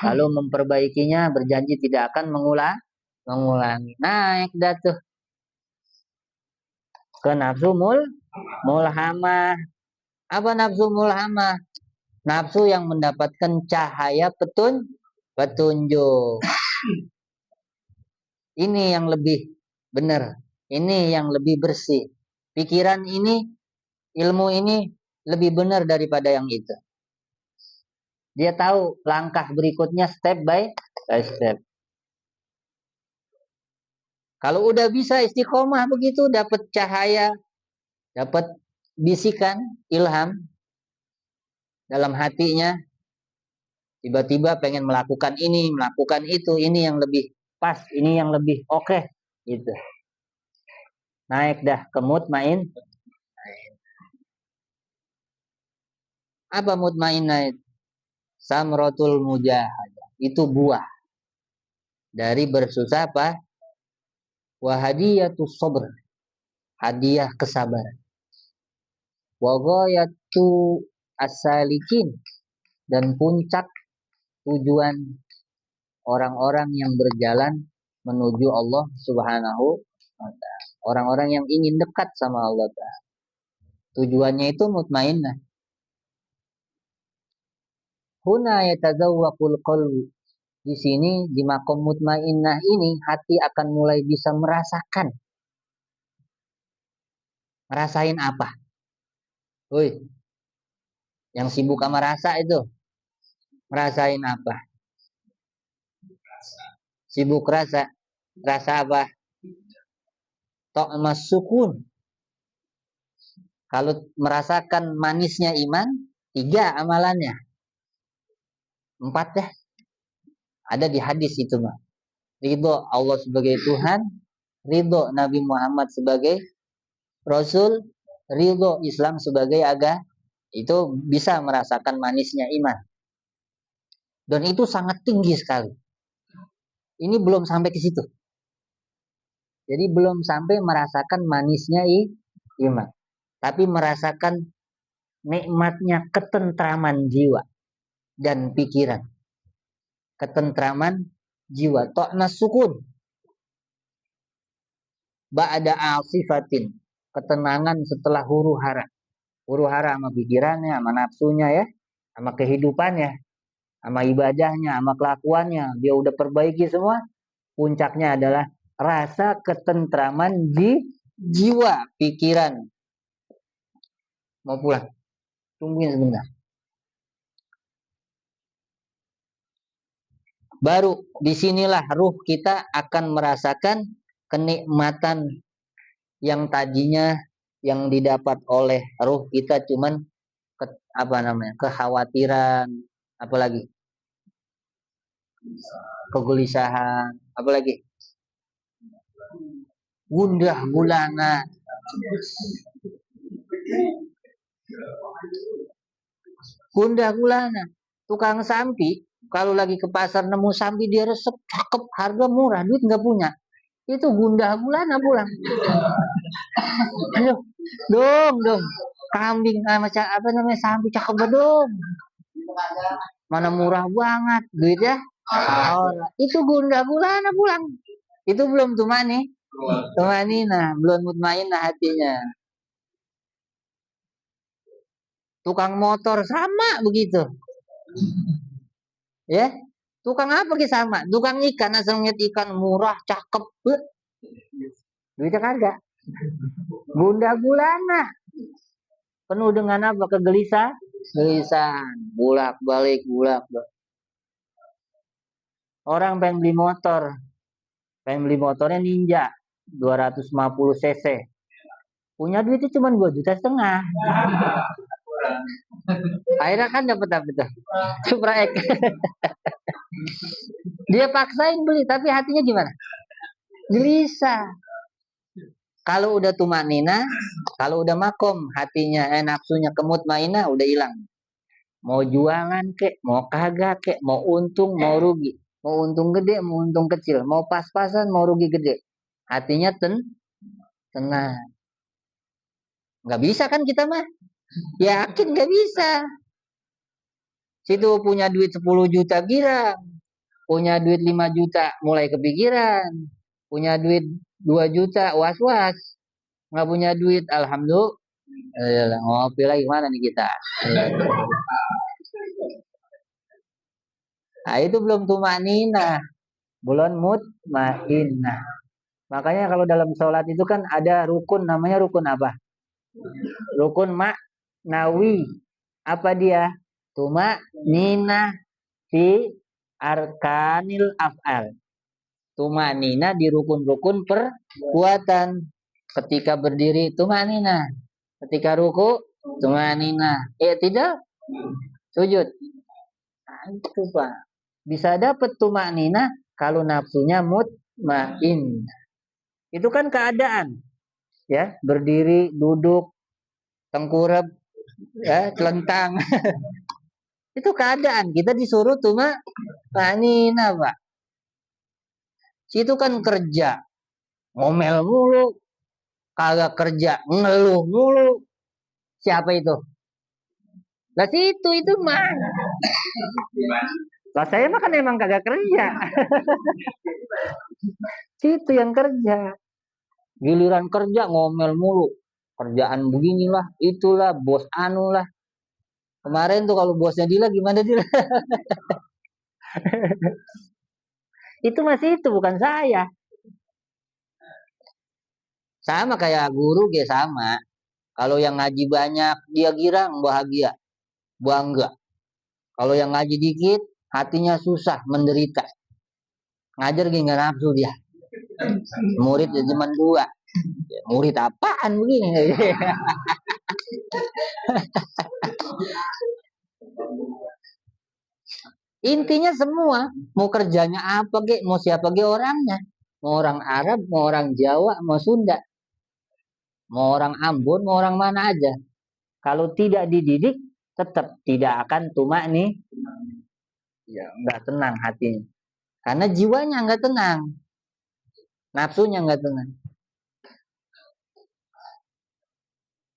A: lalu memperbaikinya, berjanji tidak akan mengulangi. Naik dah tuh ke nafsu mulhamah. Apa nafsu mulhamah? Nafsu yang mendapatkan cahaya petunjuk. Ini yang lebih benar. Ini yang lebih bersih. Pikiran ini, ilmu ini lebih benar daripada yang itu. Dia tahu langkah berikutnya step by step. Kalau udah bisa istiqomah begitu, dapat cahaya, dapat bisikan, ilham dalam hatinya, tiba-tiba pengen melakukan ini, melakukan itu, ini yang lebih pas, ini yang lebih oke, gitu. Naik dah ke mutmain. Apa mutmainnah itu? Samratul mujahadah. Itu buah dari bersusah apa? Wahadiyatus sabr. Hadiah kesabaran. Wa ghayatu as-salikin. Dan puncak tujuan orang-orang yang berjalan menuju Allah Subhanahu wa ta'ala. Orang-orang yang ingin dekat sama Allah ta'ala. Tujuannya itu mutmainnah. Huna yatazawwaqul qalbu. Di sini di makom mutmainnah ini hati akan mulai bisa merasakan. Ngerasain apa? Woi, yang sibuk sama rasa itu, ngerasain apa? Sibuk rasa. Rasa apa? Tok sukun. Kalau merasakan manisnya iman, 3 amalannya. 4 deh. Ada di hadis itu mah. Ridho Allah sebagai Tuhan, ridho Nabi Muhammad sebagai Rasul, ridho Islam sebagai agama. Itu bisa merasakan manisnya iman. Dan itu sangat tinggi sekali. Ini belum sampai ke situ. Jadi belum sampai merasakan manisnya iman. Tapi merasakan nikmatnya ketentraman jiwa dan pikiran. Ketentraman jiwa. Toknas sukun. Ba'da asifatin. Ketenangan setelah huru hara. Huru hara sama pikirannya, sama nafsunya ya. Sama kehidupannya. Sama ibadahnya, sama kelakuannya. Dia udah perbaiki semua. Puncaknya adalah rasa ketentraman jiwa, pikiran. Mau pulang? Tungguin sebentar. Baru disinilah ruh kita akan merasakan kenikmatan yang tadinya yang didapat oleh ruh kita cuman kekhawatiran, apalagi kegelisahan, apalagi gundah gulana. Gundah gulana. Tukang sampi kalau lagi ke pasar nemu sampi dia resep cakep, harga murah, duit nggak punya, itu gundah gulana pulang. Ayo, dong, kambing apa namanya sampi cakep dong. Mana murah banget duit ya. Oh, itu gundah gulana pulang. Itu belum tumanina, belum mutmainnah hatinya. Tukang motor sama begitu. Ya, tukang apa sama? Tukang ikan asal ngeliat ikan murah, cakep, duitnya kagak. Gundah gulana. Penuh dengan apa? Kegelisahan. Bulak balik. Orang pengen beli motor. Pengen beli motornya Ninja 250 cc. Punya duitnya cuma 2,5 juta. Akhirnya kan dapat apa tuh? Supra X. Dia paksain beli, tapi hatinya gimana? Gelisah. Kalau udah tumanina, kalau udah makom hatinya, nafsunya kemutmainah udah hilang. Mau jualan kek, mau kagak kek, mau untung, mau rugi, mau untung gede, mau untung kecil, mau pas-pasan, mau rugi gede, hatinya tenang. Nggak bisa kan kita mah? Yakin nggak bisa. Situ punya duit 10 juta girang, punya duit 5 juta mulai kepikiran, punya duit 2 juta was-was, nggak punya duit alhamdulillah. Ngopi lagi mana nih kita? Nah itu belum tumanina, belum mutmainnah. Makanya kalau dalam sholat itu kan ada rukun, namanya rukun apa? Rukun maknawi. Apa dia? Tumanina fi arkanil af'al. Tumanina di rukun-rukun perbuatan. Ketika berdiri tumanina, ketika ruku tumanina, tidak sujud. Nah, itu Pak. Bisa dapat tumanina kalau nafsunya mutmain. Itu kan keadaan, ya, berdiri, duduk, tengkurap, ya, celentang. Itu keadaan kita disuruh cuma nina Pak. Situ kan kerja, ngomel mulu, kagak kerja, ngeluh mulu. Siapa itu? Lah itu mah. Lah saya mah kan emang kagak kerja. Situ yang kerja. Giliran kerja ngomel mulu. Kerjaan beginilah, itulah, bos anu lah. Kemarin tuh kalau bosnya Dila gimana Dila? Itu masih itu bukan saya. Sama kayak guru kayak sama. Kalau yang ngaji banyak dia girang bahagia, bangga. Kalau yang ngaji dikit hatinya susah, menderita. Ngajar gini nggak nafsu dia. Murid ya cuma dua. Murid apaan begini? Intinya semua mau kerjanya apa kek, mau siapa kek orangnya. Mau orang Arab, mau orang Jawa, mau Sunda, mau orang Ambon, mau orang mana aja. Kalau tidak dididik, tetap tidak akan tumak nih, ya nggak tenang hatinya. Karena jiwanya nggak tenang, nafsunya nggak tenang.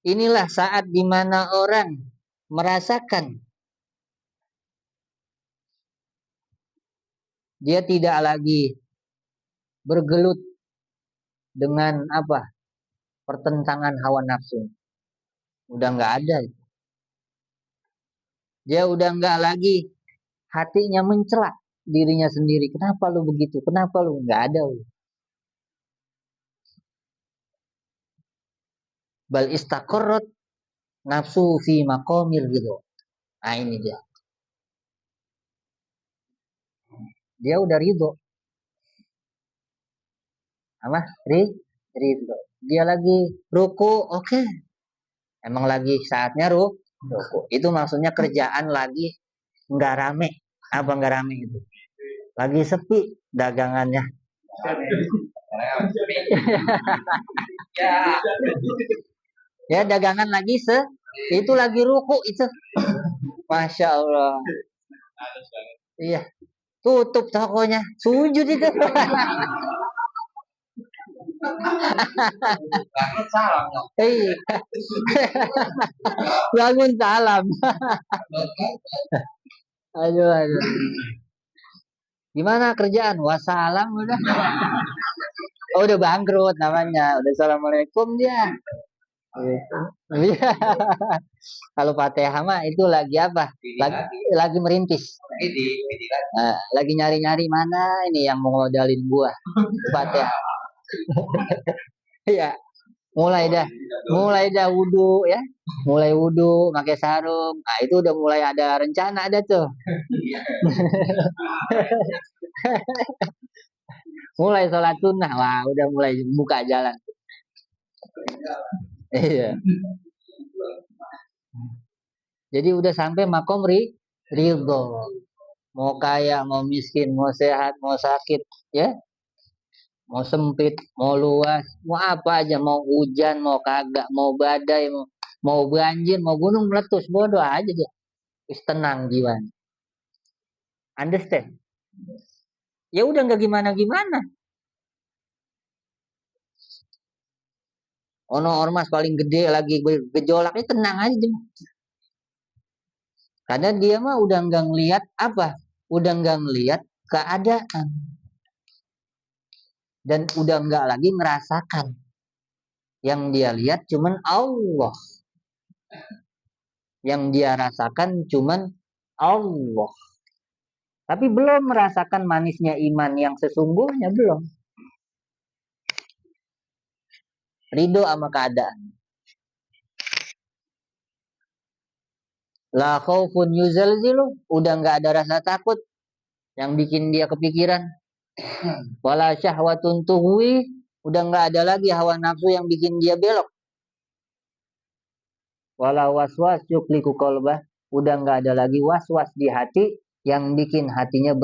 A: Inilah saat dimana orang merasakan dia tidak lagi bergelut dengan apa pertentangan hawa nafsu. Udah nggak ada. Dia udah nggak lagi hatinya mencela dirinya sendiri. Kenapa lu begitu? Kenapa lu nggak ada? Lu. Bal istaqarrat nafsu fi maqamil gitu. Nah ini dia. Dia udah ridho. Apa? Ridho. Dia lagi ruku, oke. Emang lagi saatnya ruku. Itu maksudnya kerjaan lagi nggak rame. Apa nggak rame itu? Lagi sepi dagangannya. Ya dagangan lagi itu lagi ruku itu. Masya Allah. Iya. Tutup tokonya. Sujud itu. Bangun salam. Iya. Bangun salam. Aduh, aduh. Gimana kerjaan? Wassalam udah. Oh, udah bangkrut namanya. Udah assalamualaikum dia. Gitu. Iya. Kalau Fatihah mah itu lagi apa? Lagi merintis. Lagi nyari-nyari mana ini yang mau modalin gua. Fatihah. Iya, mulai dah wudhu ya. Mulai wudhu, pakai sarung. Nah, itu udah mulai ada rencana ada tuh. Mulai sholat sunnah, wah udah mulai buka jalan. Iya. Jadi udah sampai makom ridho. Mau kaya, mau miskin, mau sehat, mau sakit, ya, mau sempit, mau luas, mau apa aja, mau hujan, mau kagak, mau badai, mau banjir, mau gunung meletus, bodoh aja dia. Wis tenang jiwa. Understand? Ya udah nggak gimana-gimana. Ono ormas paling gede lagi gejolak, tenang aja. Karena dia mah udah nggak ngelihat apa, udah nggak ngelihat keadaan dan udah nggak lagi ngerasakan. Yang dia lihat cuman Allah, yang dia rasakan cuman Allah. Tapi belum merasakan manisnya iman yang sesungguhnya belum. Ridho sama keadaan. La khaufun yuzalzilu, udah nggak ada rasa takut yang bikin dia kepikiran. Wala syahwatun tuhwi, udah nggak ada lagi hawa nafsu yang bikin dia belok. Wala waswas yukliku kolbah, udah nggak ada lagi was-was di hati yang bikin hatinya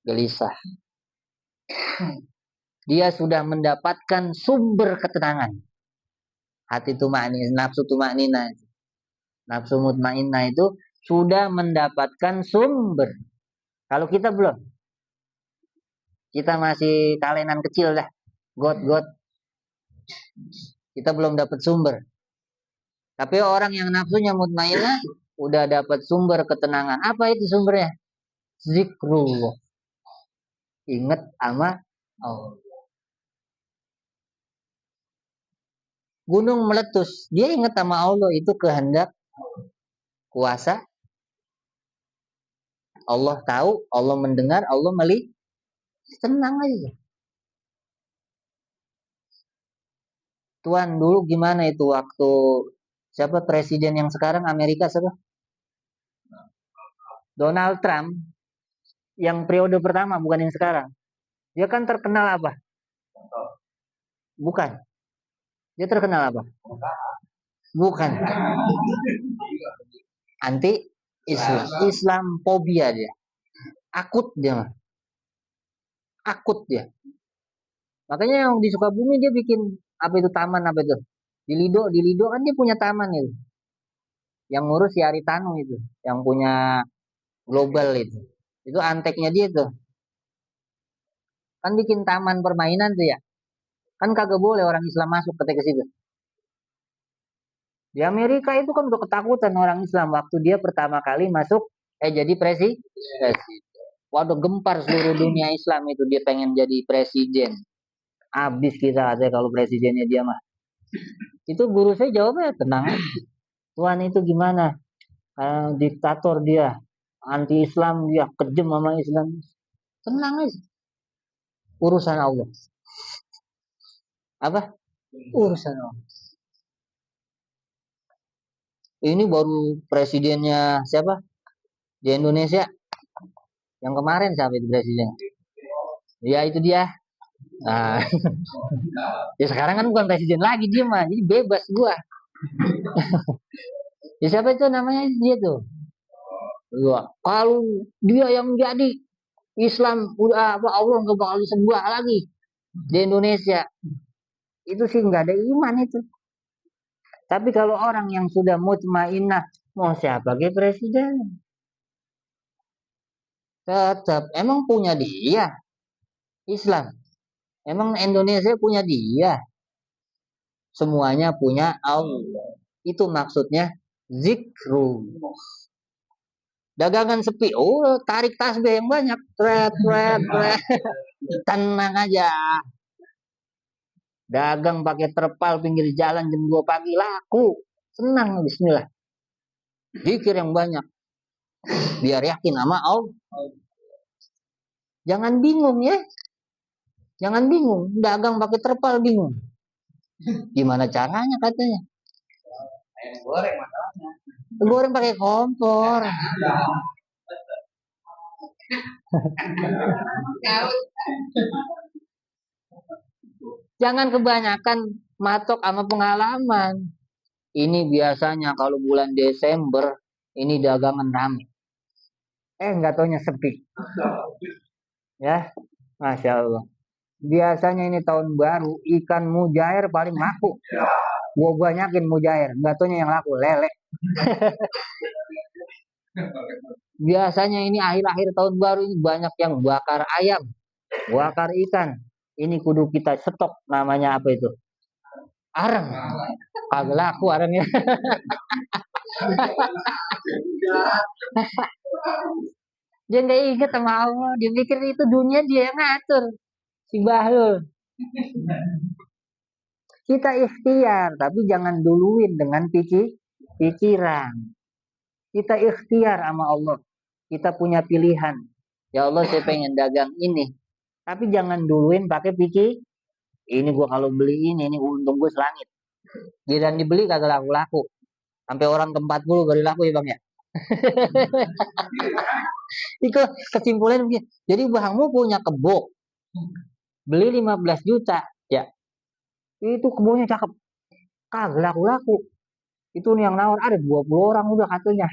A: gelisah. Dia sudah mendapatkan sumber ketenangan. Hati tumakni, nafsu tumaknina. Nafsu mutmainnah itu sudah mendapatkan sumber. Kalau kita belum, kita masih kalenan kecil dah. God, kita belum dapat sumber. Tapi orang yang nafsunya mutmainnah udah dapat sumber ketenangan. Apa itu sumbernya? Zikrullah. Ingat sama Allah. Gunung meletus, dia ingat sama Allah, itu kehendak kuasa. Allah tahu, Allah mendengar, Allah melihat. Tenang aja. Tuan, dulu gimana itu waktu siapa presiden yang sekarang Amerika siapa? Donald Trump yang periode pertama, bukan yang sekarang. Dia kan terkenal apa? Bukan. Dia terkenal apa? Bukan. Anti Islam, Islam fobia dia. Akut dia mah. Akut dia. Makanya yang di Sukabumi dia bikin apa itu taman apa itu? Di Lido kan dia punya taman itu. Yang ngurus si Aritano itu, yang punya global itu. Itu anteknya dia tuh. Kan bikin taman permainan tuh ya. Kan kagak boleh orang Islam masuk ke situ. Di Amerika itu kan udah ketakutan orang Islam waktu dia pertama kali masuk jadi presiden. Waduh gempar seluruh dunia Islam itu dia pengen jadi presiden. Habis kita ada kalau presidennya dia mah. Itu guru saya jawabnya tenang. Tuhan itu gimana? Diktator dia, anti Islam dia, kejam sama Islam. Tenang aja. Urusan Allah. Apa? Urusan Allah. Ini baru presidennya siapa? Di Indonesia. Yang kemarin siapa itu presiden? Ya itu dia. Nah, ya sekarang kan bukan presiden lagi dia mah, jadi bebas gua. Ya siapa itu namanya dia tuh? Ya, kalau dia yang jadi Islam udah apa Allah nggak bakal disembah lagi di Indonesia. Itu sih nggak ada iman itu. Tapi kalau orang yang sudah mutmainnah mau siapa sebagai presiden? Tetap emang punya dia Islam. Emang Indonesia punya dia. Semuanya punya Allah. Itu maksudnya zikru. Dagangan sepi, oh tarik tasbih yang banyak, tret. Tenang aja. Dagang pakai terpal pinggir jalan jam 2 pagi laku. Senang bismillah. Zikir yang banyak. Biar yakin sama Allah. Jangan bingung ya. Jangan bingung, dagang pakai terpal bingung. Gimana caranya katanya? Goreng masalahnya. Goreng pakai kompor. Jangan kebanyakan matok sama pengalaman. Ini biasanya kalau bulan Desember ini dagangan rame. Nggak taunya sepi. Ya, Masya Allah. Biasanya ini tahun baru ikan mujair paling laku. Gua banyakin mujair, nggak taunya yang laku lele. Biasanya ini akhir-akhir tahun baru ini banyak yang bakar ayam, bakar ikan. Ini kudu kita stok namanya apa itu? Areng. Kagak laku arengnya. Dia nggak inget sama Allah, dia pikir itu dunia dia yang ngatur. Si Bahlul. Kita ikhtiar, tapi jangan duluin dengan pikiran. Kita ikhtiar sama Allah. Kita punya pilihan. Ya Allah, saya pengen dagang ini. Tapi jangan duluin pakai pikir. Ini gua kalau beli ini untung gue selangit. Giliran dibeli kagak laku-laku. Sampai orang ke 40 baru laku ya Bang ya. Itu kesimpulan begini. Jadi bangmu punya kebo. Beli 15 juta. Ya. Itu kebonya cakep. Kagak laku-laku. Itu yang nawar ada 20 orang udah katanya.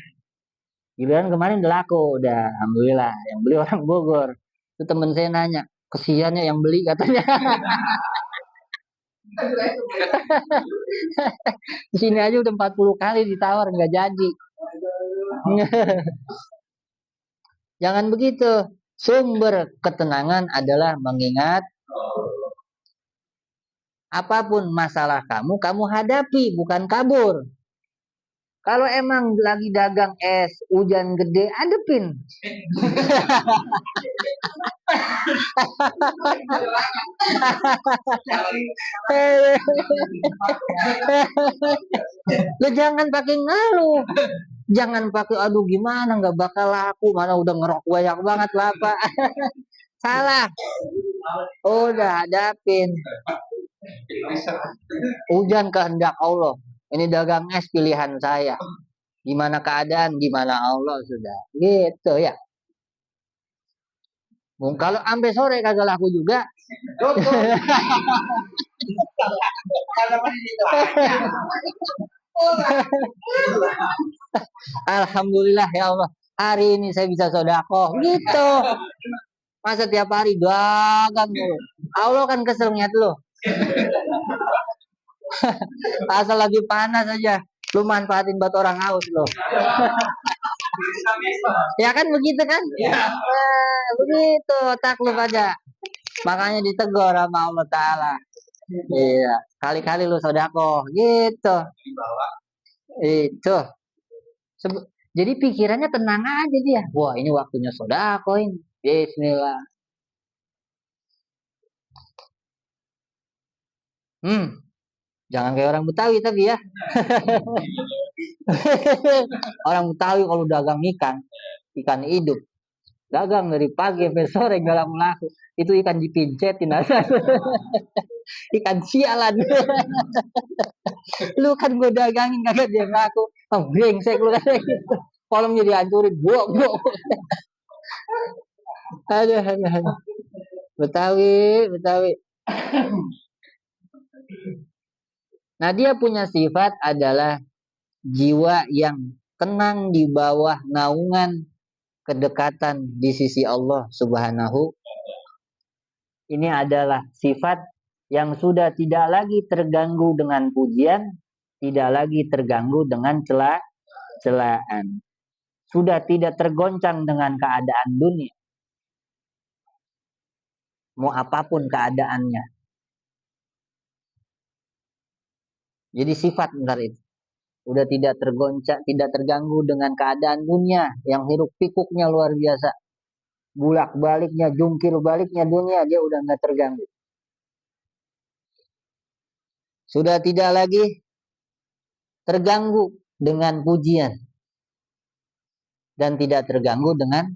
A: Giliran kemarin udah laku. Udah alhamdulillah. Yang beli orang Bogor. Itu temen saya nanya. Kesiannya yang beli katanya. Di sini aja udah 40 kali ditawar nggak jadi. Jangan begitu. Sumber ketenangan adalah mengingat apapun masalah kamu, kamu hadapi, bukan kabur. Kalau emang lagi dagang es, hujan gede, hadepin. Lo jangan pakai ngaluh. Jangan pakai aduh gimana nggak bakal laku, mana udah ngerok banyak banget Bapak. Salah. Udah hadapin. Hujan kehendak Allah. Ini dagang es pilihan saya. Gimana keadaan, gimana Allah sudah. Gitu ya. Kalau sampai sore kagak laku juga. Alhamdulillah ya Allah. Hari ini saya bisa sodako. Gitu. Masa tiap hari dagang mulu. Allah kan kesel ngeliat lo. Asal lagi panas aja. Lu manfaatin buat orang haus lo. Ya kan begitu kan? Begitu otak lu aja. Makanya ditegur sama Allah Ta'ala. Iya. Kali-kali lu sodako. Gitu. Itu. Jadi pikirannya tenang aja dia. Wah ini waktunya sodako ini. Bismillah. Jangan kayak orang Betawi tapi ya. Orang Betawi kalau dagang ikan hidup. Dagang dari pagi sampai sore gak laku-laku. Itu ikan dipincetin aja. Ikan sialan. Lu kan gue dagangin kagak dia ngaku. Oh, brengsek lu kan gitu. Kolomnya dihancurin. Buak. Aduh. Betawi. Nah, dia punya sifat adalah jiwa yang tenang di bawah naungan kedekatan di sisi Allah Subhanahu. Ini adalah sifat yang sudah tidak lagi terganggu dengan pujian, tidak lagi terganggu dengan celaan. Sudah tidak tergoncang dengan keadaan dunia. Mau apapun keadaannya. Jadi sifat bentar itu. Udah tidak tergoncang, tidak terganggu dengan keadaan dunia yang hiruk pikuknya luar biasa. Bulak baliknya, jungkir baliknya dunia dia udah nggak terganggu. Sudah tidak lagi terganggu dengan pujian dan tidak terganggu dengan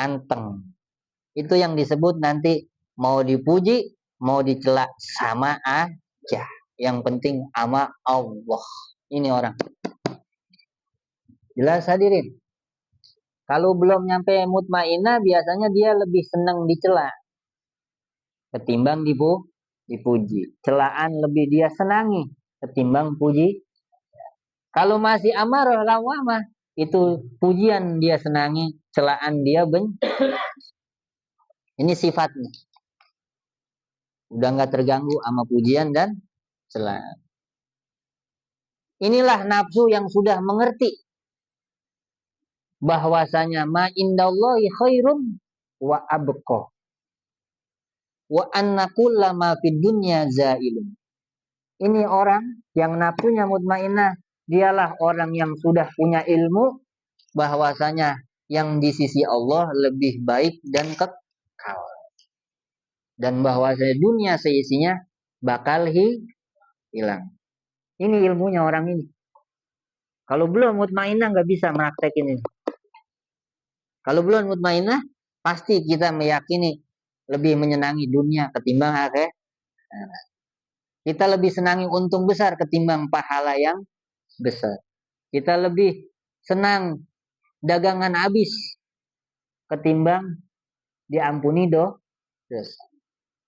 A: anteng. Itu yang disebut nanti mau dipuji, mau dicela sama aja. Yang penting sama Allah. Ini orang. Jelas hadirin. Kalau belum nyampe mutmainah biasanya dia lebih senang dicela ketimbang dipuji. Celaan lebih dia senangi ketimbang puji. Kalau masih amarah lawamah itu pujian dia senangi, celaan dia benci. Ini sifatnya. Udah nggak terganggu sama pujian dan celaan. Inilah nafsu yang sudah mengerti bahwasanya ma indallahi khairun wa abqa wa anna kullama fid dunya zailun. Ini orang yang nafsunya mutmainah, dialah orang yang sudah punya ilmu bahwasanya yang di sisi Allah lebih baik dan kekal. Dan bahwasanya dunia seisinya bakal hilang. Ini ilmunya orang ini. Kalau belum mutmainah nggak bisa praktekin ini. Kalau belum mutmainah, pasti kita meyakini lebih menyenangi dunia ketimbang akhirat. Kita lebih senangi untung besar ketimbang pahala yang besar. Kita lebih senang dagangan habis ketimbang diampuni dosa.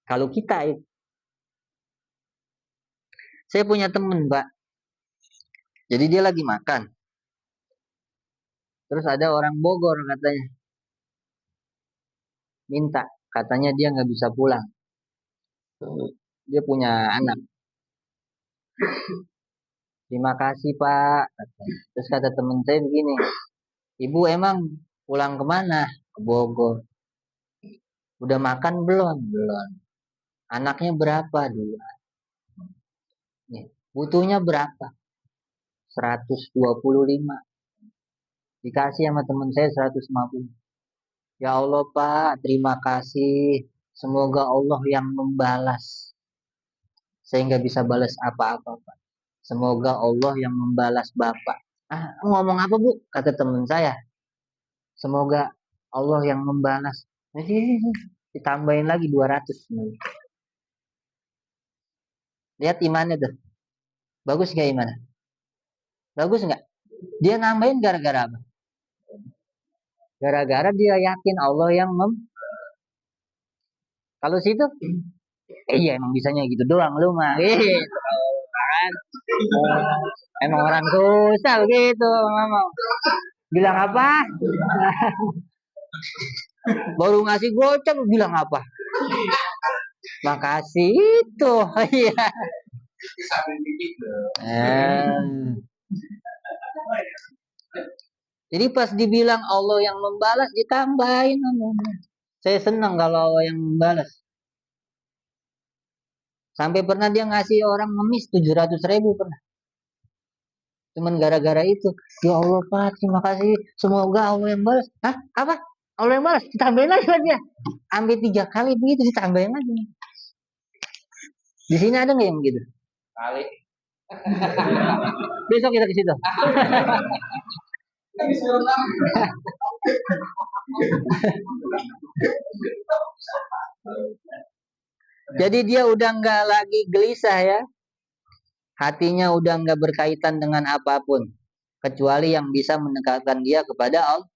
A: Kalau kita itu. Saya punya temen, Pak. Jadi dia lagi makan. Terus ada orang Bogor katanya. Minta. Katanya dia nggak bisa pulang. Dia punya anak. Terima kasih Pak. Terus kata temen saya begini, Ibu emang pulang kemana? Ke Bogor. Udah makan belum? Belum. Anaknya berapa? Dua. Nih, butuhnya berapa? 125. Dikasih sama teman saya 150. Ya Allah Pak, terima kasih. Semoga Allah yang membalas. Saya nggak bisa balas apa-apa Pak. Semoga Allah yang membalas Bapak. Ah, ngomong apa Bu? Kata teman saya. Semoga Allah yang membalas. Ditambahin lagi 200. Lihat imannya tuh. Bagus nggak imannya? Bagus nggak? Dia nambahin gara-gara apa? Gara-gara dia yakin Allah yang kalau situ, iya emang bisanya gitu doang lu mah. Gitu kan. Emang orang susah gitu ngomong. Bilang apa? Baru ngasih gocap bilang apa? Makasih itu. Iya. Jadi pas dibilang Allah yang membalas ditambahin. Saya senang kalau Allah yang membalas. Sampai pernah dia ngasih orang ngemis 700.000 pernah. Cuman gara-gara itu. Ya Allah Pak, terima kasih. Semoga Allah yang balas. Hah? Apa? Allah yang balas? Ditambahin lagi dia. Ambil 3 kali begitu ditambahin lagi. Di sini ada nggak yang begitu? Kali. Besok kita ke situ. Jadi dia udah nggak lagi gelisah ya. Hatinya udah nggak berkaitan dengan apapun. Kecuali yang bisa mendekatkan dia kepada Allah.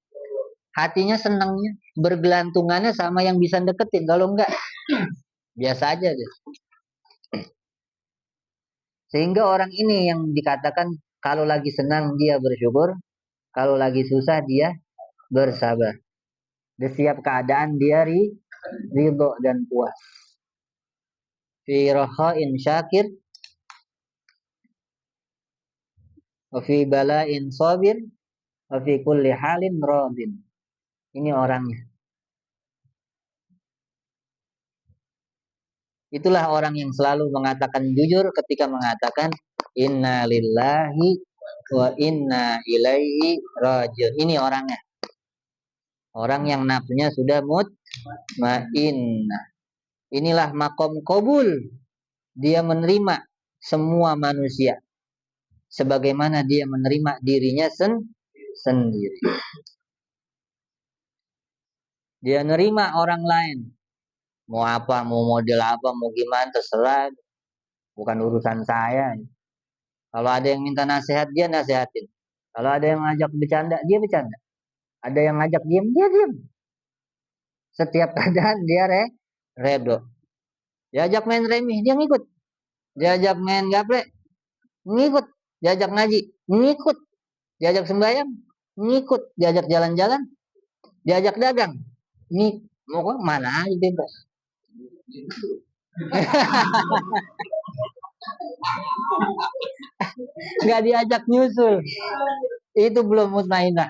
A: Hatinya senangnya. Bergelantungannya sama yang bisa deketin. Kalau enggak, biasa aja deh. Sehingga orang ini yang dikatakan kalau lagi senang dia bersyukur. Kalau lagi susah dia bersabar. Di setiap keadaan dia ridho dan puas. Fi rakha'in syakir wa fi bala'in sabir wa fi kulli halin radin. Ini orangnya. Itulah orang yang selalu mengatakan jujur ketika mengatakan inna lillahi wa inna ilaihi rajiun. Ini orangnya. Orang yang nafsunya sudah mutmainnah. Inilah makom qabul. Dia menerima semua manusia sebagaimana dia menerima dirinya sendiri. Dia nerima orang lain. Mau apa, mau model apa, mau gimana terserah. Bukan urusan saya. Kalau ada yang minta nasihat, dia nasihatin. Kalau ada yang ngajak bercanda, dia bercanda. Ada yang ngajak diem, dia diem. Setiap keadaan dia redo. Diajak main remi, dia ngikut. Diajak main gaple, ngikut. Diajak ngaji, ngikut. Diajak sembahyang, ngikut. Diajak jalan-jalan, diajak dagang, ngikut. Mau ke mana aja bebas. Nggak diajak nyusul. Itu belum mutmainah.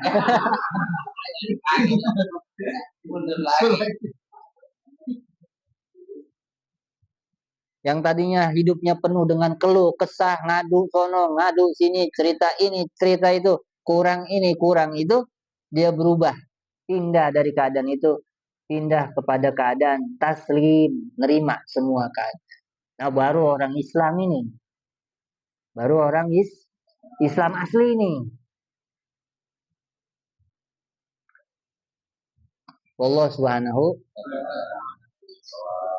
A: Yang tadinya hidupnya penuh dengan keluh, kesah, ngadu sono, ngadu sini, cerita ini, cerita itu, kurang ini, kurang itu, dia berubah, pindah dari keadaan itu, pindah kepada keadaan taslim, nerima semua keadaan. Nah, baru orang Islam ini, baru orang Islam asli ini. Allah subhanahu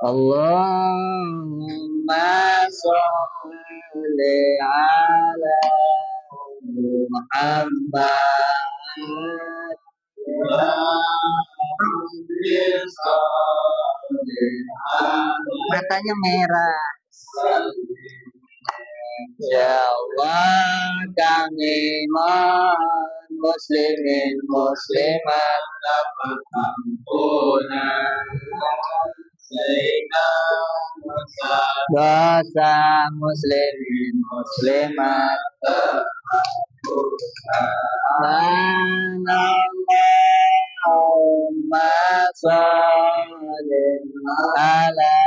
A: Allahumma sholli ala Muhammad. Matanya merah. Ya Allah, kami muslimin muslimat dapat ampunan. dosa muslimin muslimat Allahumma sholli ala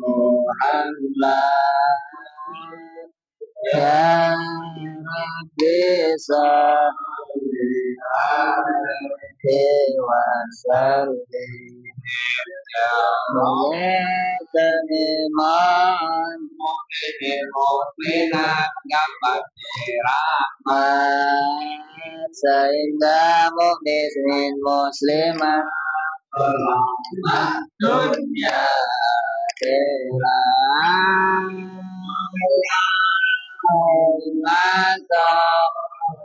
A: Muhammad ya Rabbi sholli alaihi wasallim Iman mukminat dapat dirahmat sehingga mukmin muslimat selamat dunia akhirat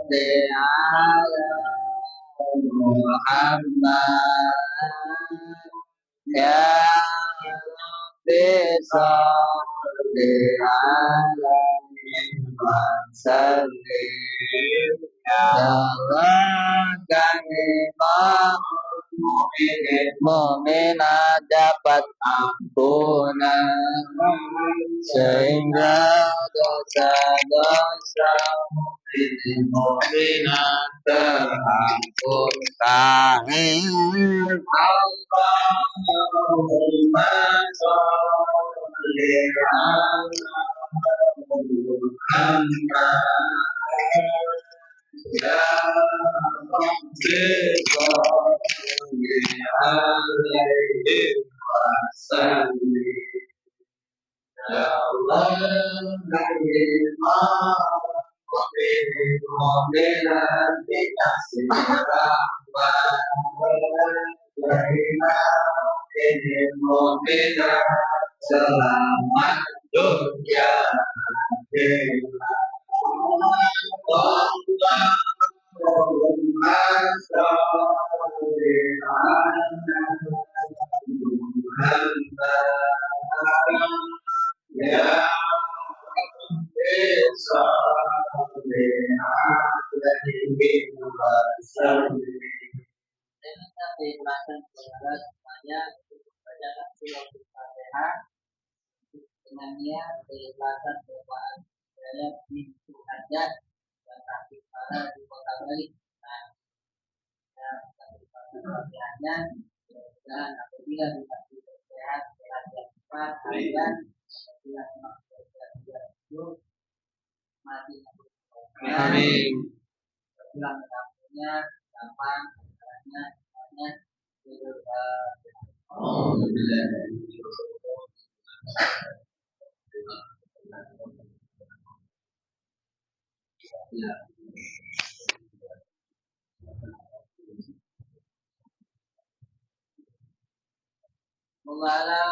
A: di Muhammad ya bisa alaihi wasallim ya Allah kami mukminat dapat ampunan sehingga dosa-dosa mukminat terampunkan Allahumma sholli ala Muhammad ya Rabbi sholli alaihi wasallim ya Allah mu'minat dikasih rahmat mu'minat selamat dunia akhirat Allahumma sholli ala Muhammad ya bisa alaihi wasallim. Kita dijelaskan kepada saya baca surat Al-Fatihah dengan niat dijelaskan doa saya pintu hajat dan takbir para di kota Bali. Nah, Fatihahnya dan apabila dikasih sehat sehat yang cepat dan apabila itu mati. Amin. Bilang kamunya gampang caranya semuanya ya. Mulala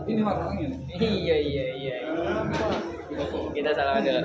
A: ini orangnya. Iya. Kita salah ada.